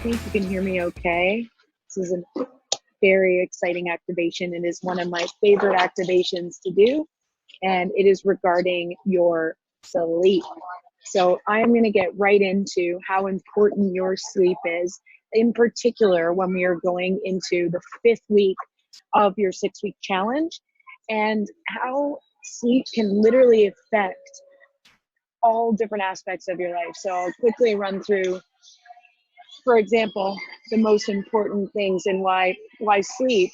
think you can hear me okay. This is a very exciting activation. It is one of my favorite activations to do, and it is regarding your sleep. So I'm going to get right into how important your sleep is, in particular when we are going into the 5th week of your 6-week challenge, and how sleep can literally affect all different aspects of your life. So I'll quickly run through, for example, the most important things and why sleep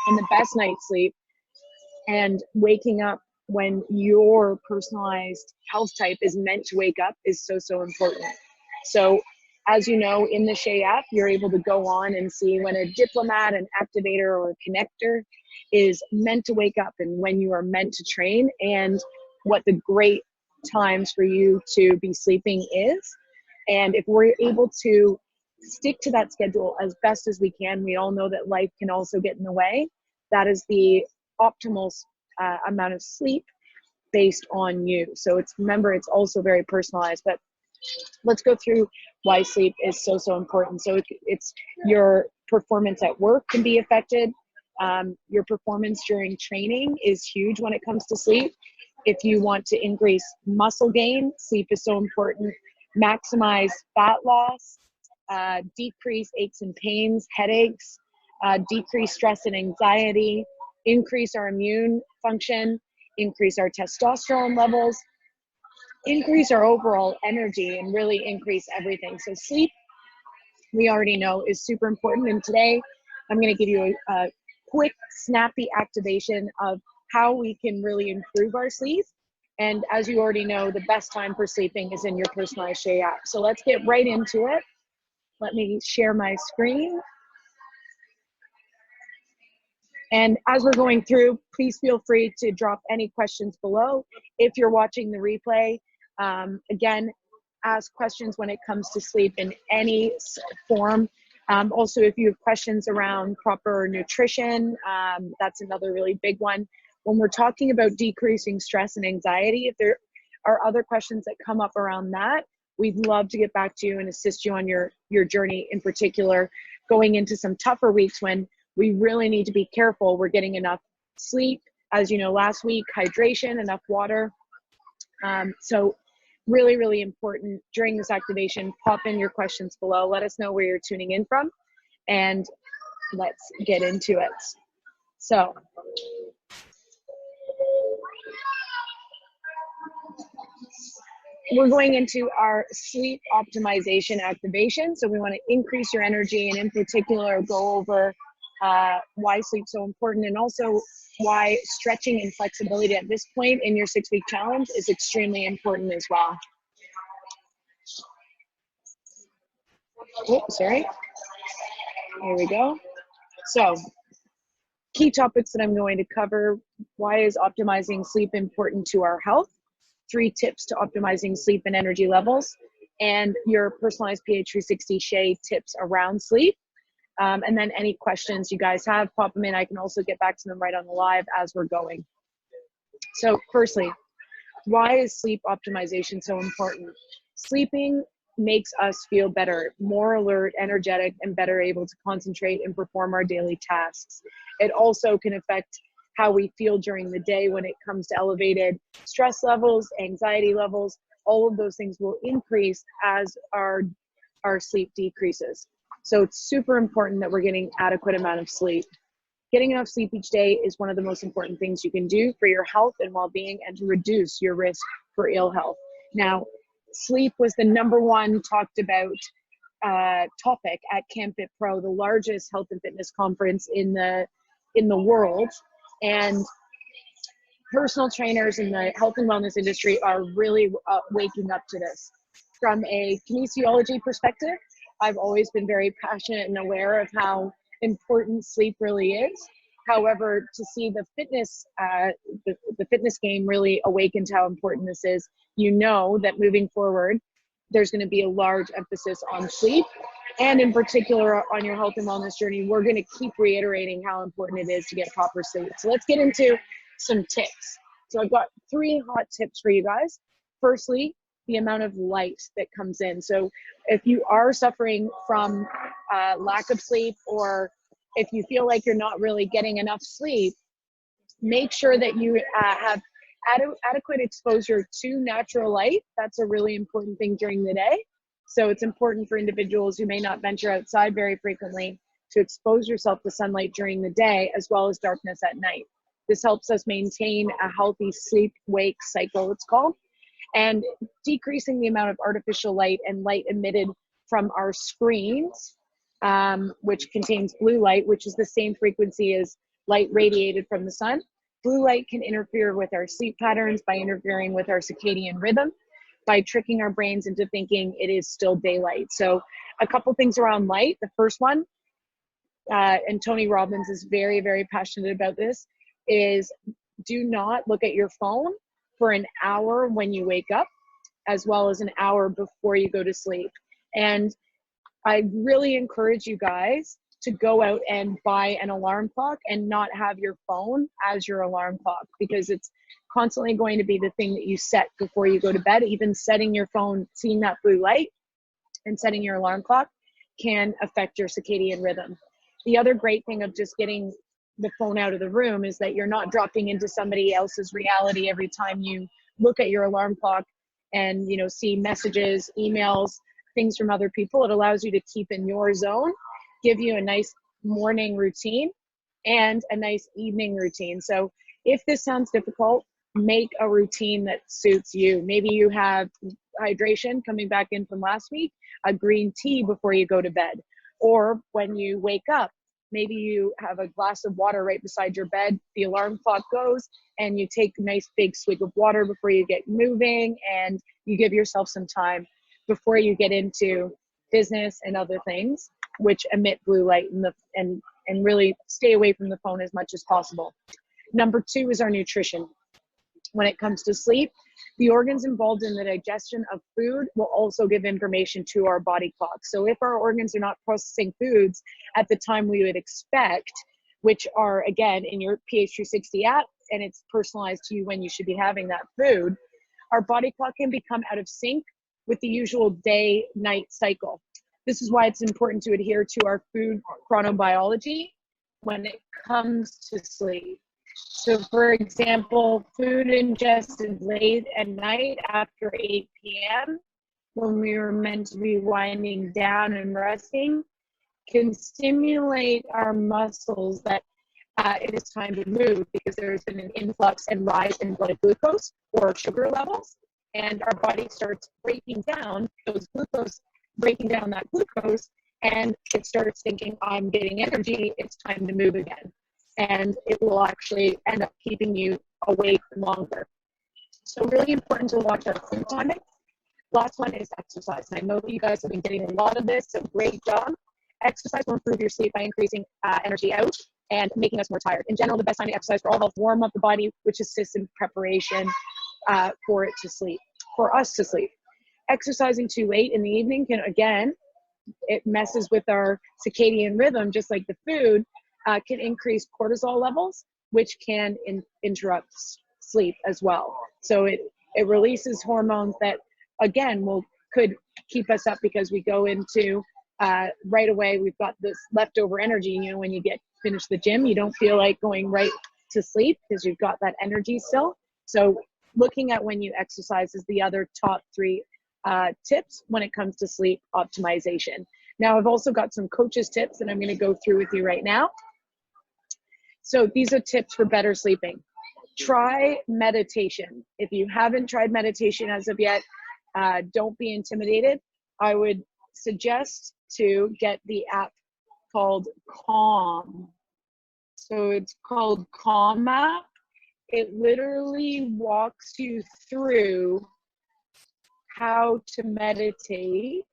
and the best night's sleep and waking up when your personalized health type is meant to wake up is so important. So as you know, in the Shay app, you're able to go on and see when a diplomat, an activator, or a connector is meant to wake up and when you are meant to train, and what the great times for you to be sleeping is. And if we're able to stick to that schedule as best as we can, we all know that life can also get in the way. That is the optimal amount of sleep based on you. So remember, it's also very personalized, but let's go through why sleep is so important. So it's your performance at work can be affected. Your performance during training is huge when it comes to sleep. If you want to increase muscle gain, sleep is so important. Maximize fat loss, decrease aches and pains, headaches, decrease stress and anxiety, increase our immune function, increase our testosterone levels, increase our overall energy, and really increase everything. So sleep, we already know, is super important. And today I'm going to give you a quick, snappy activation of how we can really improve our sleep. And as you already know, the best time for sleeping is in your personalized Shay app. So let's get right into it. Let me share my screen. And as we're going through, please feel free to drop any questions below. If you're watching the replay, again, ask questions when it comes to sleep in any form. Also, if you have questions around proper nutrition, that's another really big one. When we're talking about decreasing stress and anxiety, if there are other questions that come up around that, we'd love to get back to you and assist you on your journey, in particular, going into some tougher weeks when we really need to be careful we're getting enough sleep. As you know, last week, hydration, enough water. So really important during this activation. Pop in your questions below. Let us know where you're tuning in from, and let's get into it. So we're going into our sleep optimization activation. So we want to increase your energy, and in particular go over why sleep's so important, and also why stretching and flexibility at this point in your 6-week challenge is extremely important as well. Oh, sorry. Here we go. So key topics that I'm going to cover: why is optimizing sleep important to our health? 3 tips to optimizing sleep and energy levels, and your personalized PH360 Shay tips around sleep. And then any questions you guys have, pop them in. I can also get back to them right on the live as we're going. So firstly, why is sleep optimization so important? Sleeping makes us feel better, more alert, energetic, and better able to concentrate and perform our daily tasks. It also can affect how we feel during the day when it comes to elevated stress levels, anxiety levels. All of those things will increase as our sleep decreases. So it's super important that we're getting adequate amount of sleep. Getting enough sleep each day is one of the most important things you can do for your health and well-being, and to reduce your risk for ill health. Now, sleep was the #1 talked about topic at Camp Fit Pro, the largest health and fitness conference in the world. And personal trainers in the health and wellness industry are really waking up to this. From a kinesiology perspective, I've always been very passionate and aware of how important sleep really is. However, to see the fitness game really awaken to how important this is, you know that moving forward, there's going to be a large emphasis on sleep, and in particular on your health and wellness journey. We're going to keep reiterating how important it is to get proper sleep. So let's get into some tips. So I've got 3 hot tips for you guys. Firstly, the amount of light that comes in. So if you are suffering from lack of sleep, or if you feel like you're not really getting enough sleep, make sure that you have adequate exposure to natural light. That's a really important thing during the day. So it's important for individuals who may not venture outside very frequently to expose yourself to sunlight during the day, as well as darkness at night. This helps us maintain a healthy sleep-wake cycle, it's called, and decreasing the amount of artificial light and light emitted from our screens, which contains blue light, which is the same frequency as light radiated from the sun. Blue light can interfere with our sleep patterns by interfering with our circadian rhythm, by tricking our brains into thinking it is still daylight. So a couple things around light. The first one, and Tony Robbins is very, very passionate about this, is do not look at your phone for an hour when you wake up, as well as an hour before you go to sleep. And I really encourage you guys to go out and buy an alarm clock and not have your phone as your alarm clock, because it's constantly going to be the thing that you set before you go to bed. Even setting your phone, seeing that blue light and setting your alarm clock can affect your circadian rhythm. The other great thing of just getting the phone out of the room is that you're not dropping into somebody else's reality every time you look at your alarm clock and, you know, see messages, emails, things from other people. It allows you to keep in your zone, give you a nice morning routine and a nice evening routine. So if this sounds difficult, make a routine that suits you. Maybe you have hydration coming back in from last week, a green tea before you go to bed. Or when you wake up, maybe you have a glass of water right beside your bed, the alarm clock goes, and you take a nice big swig of water before you get moving, and you give yourself some time before you get into business and other things which emit blue light, and really stay away from the phone as much as possible. Number 2 is our nutrition. When it comes to sleep, the organs involved in the digestion of food will also give information to our body clock. So if our organs are not processing foods at the time we would expect, which are, again, in your PH360 app, and it's personalized to you when you should be having that food, our body clock can become out of sync with the usual day-night cycle. This is why it's important to adhere to our food chronobiology when it comes to sleep. So for example, food ingested late at night after 8 p.m., when we were meant to be winding down and resting, can stimulate our muscles that it is time to move, because there's been an influx and rise in blood glucose or sugar levels, and our body starts breaking down those glucose, breaking down that glucose, and it starts thinking, I'm getting energy, it's time to move again. And it will actually end up keeping you awake longer. So really important to watch our food timing. Last one is exercise. And I know that you guys have been getting a lot of this, so great job. Exercise will improve your sleep by increasing energy out and making us more tired. In general, the best time to exercise for all health, warm up the body, which assists in preparation for us to sleep. Exercising too late in the evening can, again, it messes with our circadian rhythm, just like the food, can increase cortisol levels, which can interrupt sleep as well. So it releases hormones that, again, could keep us up, because we go into right away, we've got this leftover energy. You know, when you finish the gym, you don't feel like going right to sleep because you've got that energy still. So looking at when you exercise is the other top 3 tips when it comes to sleep optimization. Now, I've also got some coaches tips that I'm going to go through with you right now. So these are tips for better sleeping. Try meditation. If you haven't tried meditation as of yet, don't be intimidated. I would suggest to get the app called Calm. So it's called Calm app. It literally walks you through how to meditate,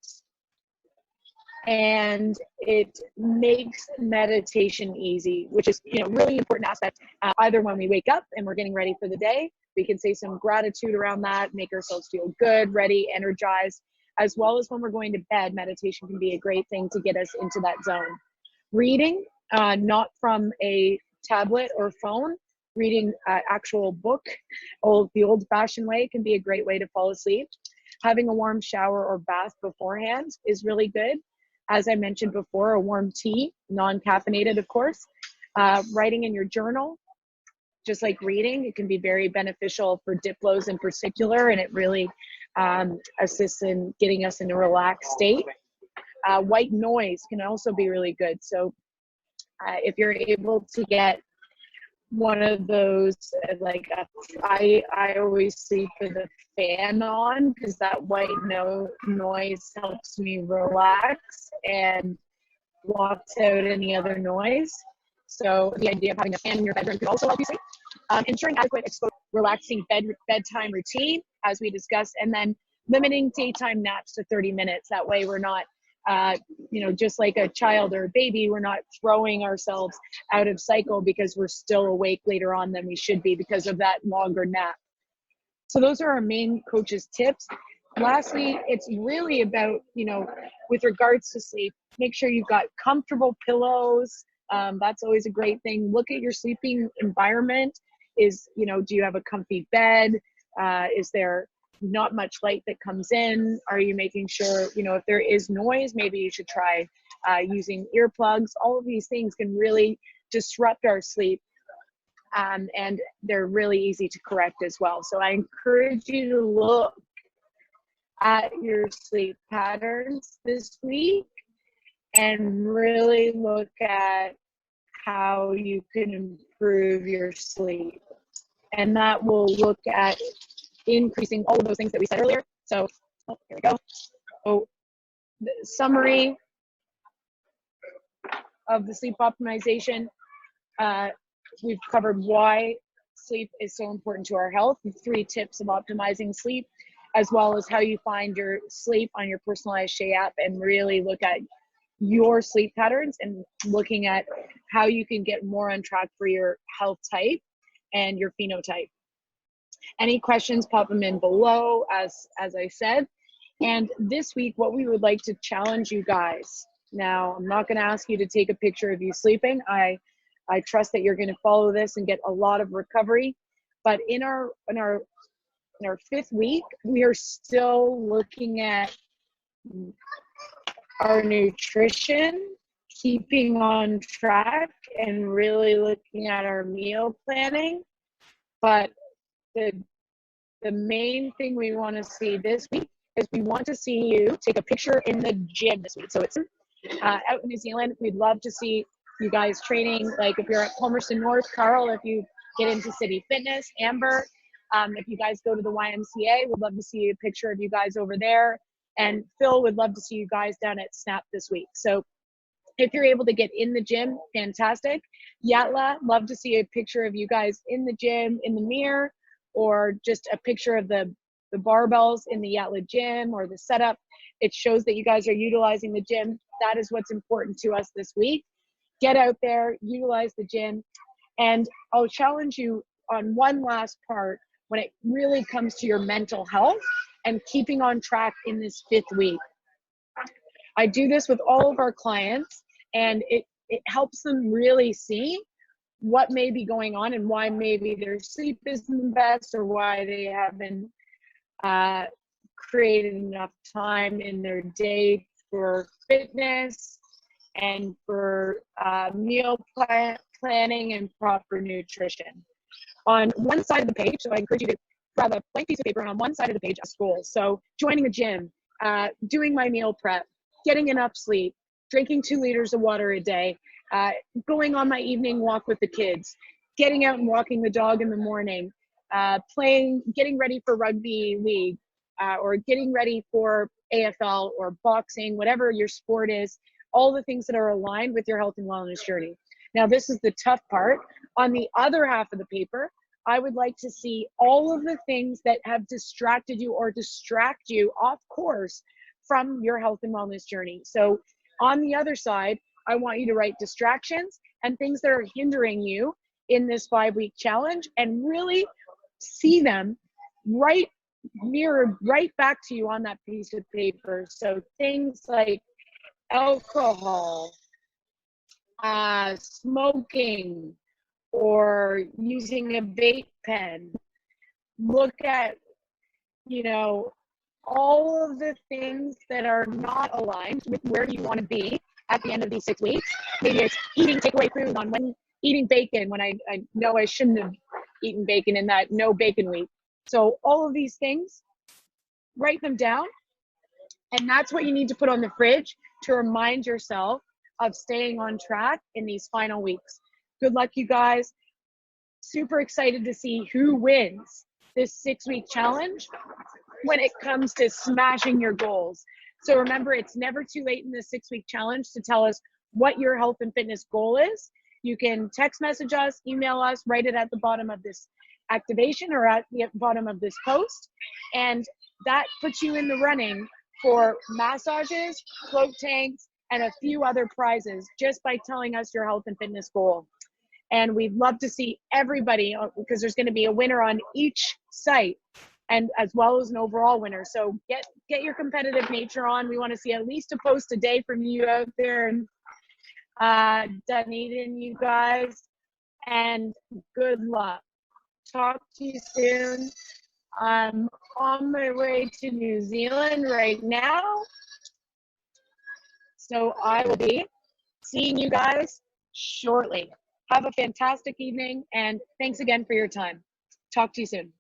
and it makes meditation easy, which is, you know, really important aspect. Either when we wake up and we're getting ready for the day, we can say some gratitude around that, make ourselves feel good, ready, energized, as well as when we're going to bed. Meditation can be a great thing to get us into that zone. Reading, not from a tablet or phone, reading actual book, the old-fashioned way, can be a great way to fall asleep. Having a warm shower or bath beforehand is really good. As I mentioned before, a warm tea, non-caffeinated, of course. Writing in your journal, just like reading, it can be very beneficial for diplos in particular, and it really assists in getting us in a relaxed state. White noise can also be really good. So if you're able to get one of those, like I always sleep with a fan on, because that white noise helps me relax and blocks out any other noise. So the idea of having a fan in your bedroom could also help you sleep. Ensuring adequate relaxing bedtime routine, as we discussed, and then limiting daytime naps to 30 minutes. That way we're not, just like a child or a baby, we're not throwing ourselves out of cycle because we're still awake later on than we should be because of that longer nap. So those are our main coaches' tips. Lastly, it's really about, with regards to sleep, make sure you've got comfortable pillows. That's always a great thing. Look at your sleeping environment. Do you have a comfy bed? Is there not much light that comes in? Are you making sure, if there is noise, maybe you should try using earplugs. All of these things can really disrupt our sleep. And they're really easy to correct as well. So I encourage you to look at your sleep patterns this week and really look at how you can improve your sleep. And that will look at increasing all of those things that we said earlier. So, here we go. So, the summary of the sleep optimization. We've covered why sleep is so important to our health, 3 tips of optimizing sleep, as well as how you find your sleep on your personalized Shea app and really look at your sleep patterns and looking at how you can get more on track for your health type and your phenotype. Any questions, pop them in below, as I said. And this week, what we would like to challenge you guys. Now, I'm not going to ask you to take a picture of you sleeping. I trust that you're going to follow this and get a lot of recovery. But in our 5th week, we are still looking at our nutrition, keeping on track, and really looking at our meal planning. But the main thing we want to see this week is we want to see you take a picture in the gym this week. So it's out in New Zealand. We'd love to see you guys training. Like if you're at Palmerston North, Carl, if you get into City Fitness, Amber, if you guys go to the YMCA, we'd love to see a picture of you guys over there. And Phil would love to see you guys down at Snap this week. So if you're able to get in the gym, fantastic. Yatla, love to see a picture of you guys in the gym, in the mirror, or just a picture of the barbells in the Yatla gym or the setup. It shows that you guys are utilizing the gym. That is what's important to us this week. Get out there, utilize the gym. And I'll challenge you on one last part when it really comes to your mental health and keeping on track in this 5th week. I do this with all of our clients, and it helps them really see what may be going on and why maybe their sleep isn't the best, or why they haven't created enough time in their day for fitness and for meal planning and proper nutrition. On one side of the page, so I encourage you to grab a blank piece of paper, and on one side of the page, a goals. So joining the gym, doing my meal prep, getting enough sleep, drinking 2 liters of water a day, going on my evening walk with the kids, getting out and walking the dog in the morning, getting ready for rugby league, or getting ready for AFL or boxing, whatever your sport is, all the things that are aligned with your health and wellness journey. Now, this is the tough part. On the other half of the paper, I would like to see all of the things that have distracted you or distract you off course from your health and wellness journey. So on the other side, I want you to write distractions and things that are hindering you in this 5-week challenge, and really see them mirrored right back to you on that piece of paper. So things like alcohol, smoking, or using a vape pen. Look at, all of the things that are not aligned with where you want to be at the end of these 6 weeks. Maybe it's eating takeaway food on when eating bacon when I know I shouldn't have eaten bacon in that no bacon week. So all of these things, write them down. And that's what you need to put on the fridge to remind yourself of staying on track in these final weeks. Good luck, you guys. Super excited to see who wins this 6-week challenge when it comes to smashing your goals. So remember, it's never too late in the 6-week challenge to tell us what your health and fitness goal is. You can text message us, email us, write it at the bottom of this activation or at the bottom of this post. And that puts you in the running for massages, float tanks, and a few other prizes just by telling us your health and fitness goal. And we'd love to see everybody, because there's going to be a winner on each site, and as well as an overall winner. So get your competitive nature on. We want to see at least a post a day from you out there. And Dunedin, you guys, and good luck. Talk to you soon. I'm on my way to New Zealand right now, so I will be seeing you guys shortly. Have a fantastic evening, and thanks again for your time. Talk to you soon.